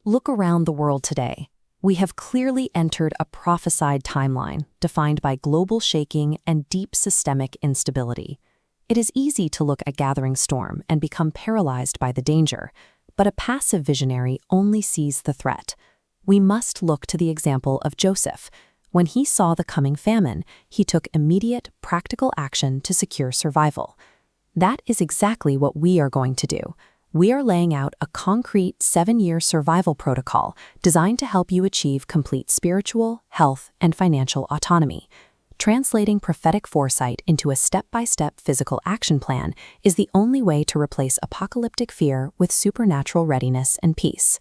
Look around the world today. We have clearly entered a prophesied timeline defined by global shaking and deep systemic instability. It is easy to look at gathering storm and become paralyzed by the danger, but a passive visionary only sees the threat. We must look to the example of Joseph. When he saw the coming famine, he took immediate, practical action to secure survival. That is exactly what we are going to do. We are laying out a concrete 7-year survival protocol designed to help you achieve complete spiritual, health, and financial autonomy. Translating prophetic foresight into a step-by-step physical action plan is the only way to replace apocalyptic fear with supernatural readiness and peace.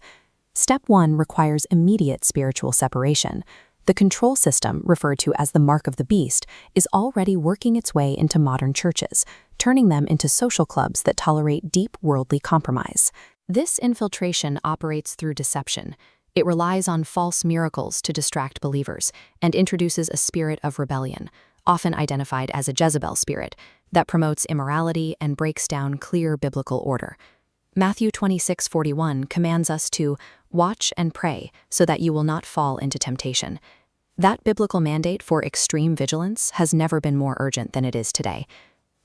Step 1 requires immediate spiritual separation. The control system, referred to as the mark of the beast, is already working its way into modern churches, turning them into social clubs that tolerate deep worldly compromise. This infiltration operates through deception. It relies on false miracles to distract believers and introduces a spirit of rebellion, often identified as a Jezebel spirit, that promotes immorality and breaks down clear biblical order. Matthew 26:41 commands us to watch and pray so that you will not fall into temptation. That biblical mandate for extreme vigilance has never been more urgent than it is today.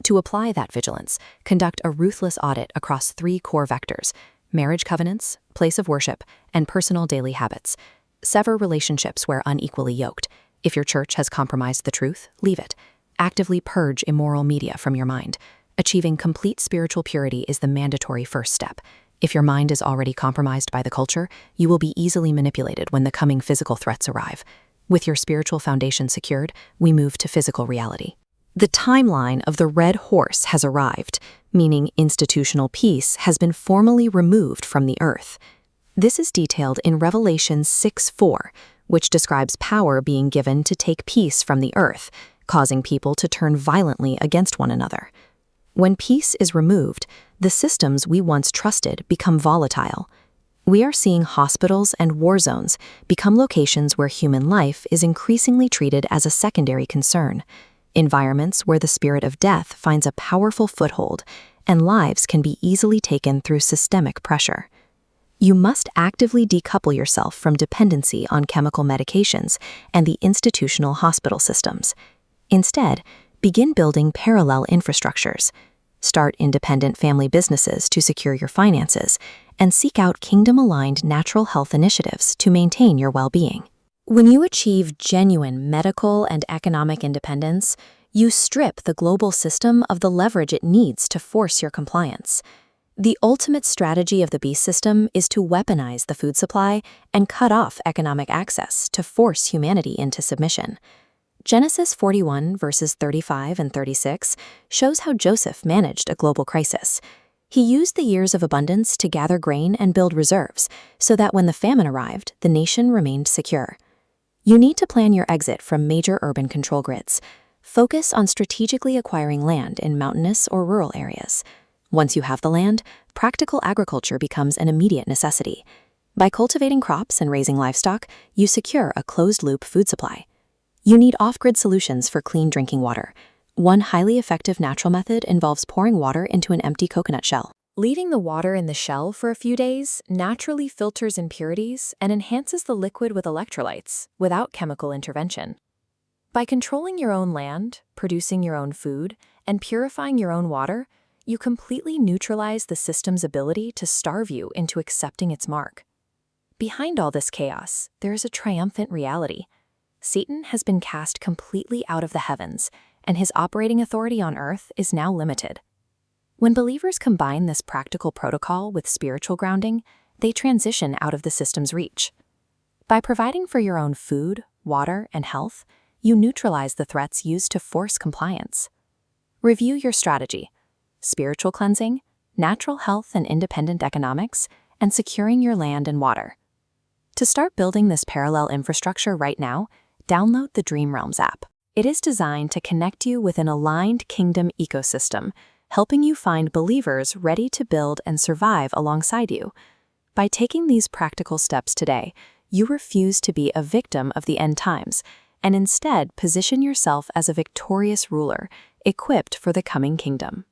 To apply that vigilance, conduct a ruthless audit across 3 core vectors: marriage covenants, place of worship, and personal daily habits. Sever relationships where unequally yoked. If your church has compromised the truth, leave it. Actively purge immoral media from your mind. Achieving complete spiritual purity is the mandatory first step. If your mind is already compromised by the culture, you will be easily manipulated when the coming physical threats arrive. With your spiritual foundation secured, we move to physical reality. The timeline of the red horse has arrived, meaning institutional peace has been formally removed from the earth. This is detailed in Revelation 6:4, which describes power being given to take peace from the earth, causing people to turn violently against one another. When peace is removed, the systems we once trusted become volatile. We are seeing hospitals and war zones become locations where human life is increasingly treated as a secondary concern, environments where the spirit of death finds a powerful foothold, and lives can be easily taken through systemic pressure. You must actively decouple yourself from dependency on chemical medications and the institutional hospital systems. Instead, begin building parallel infrastructures. Start independent family businesses to secure your finances, and seek out kingdom-aligned natural health initiatives to maintain your well-being. When you achieve genuine medical and economic independence, you strip the global system of the leverage it needs to force your compliance. The ultimate strategy of the beast system is to weaponize the food supply and cut off economic access to force humanity into submission. Genesis 41 verses 35 and 36 shows how Joseph managed a global crisis. He used the years of abundance to gather grain and build reserves, so that when the famine arrived, the nation remained secure. You need to plan your exit from major urban control grids. Focus on strategically acquiring land in mountainous or rural areas. Once you have the land, practical agriculture becomes an immediate necessity. By cultivating crops and raising livestock, you secure a closed-loop food supply. You need off-grid solutions for clean drinking water. One highly effective natural method involves pouring water into an empty coconut shell. Leaving the water in the shell for a few days naturally filters impurities and enhances the liquid with electrolytes without chemical intervention. By controlling your own land, producing your own food, and purifying your own water, you completely neutralize the system's ability to starve you into accepting its mark. Behind all this chaos, there is a triumphant reality. Satan has been cast completely out of the heavens, and his operating authority on earth is now limited. When believers combine this practical protocol with spiritual grounding, they transition out of the system's reach. By providing for your own food, water, and health, you neutralize the threats used to force compliance. Review your strategy: spiritual cleansing, natural health and independent economics, and securing your land and water. To start building this parallel infrastructure right now, download the Dream Realms app. It is designed to connect you with an aligned kingdom ecosystem, helping you find believers ready to build and survive alongside you. By taking these practical steps today, you refuse to be a victim of the end times, and instead position yourself as a victorious ruler, equipped for the coming kingdom.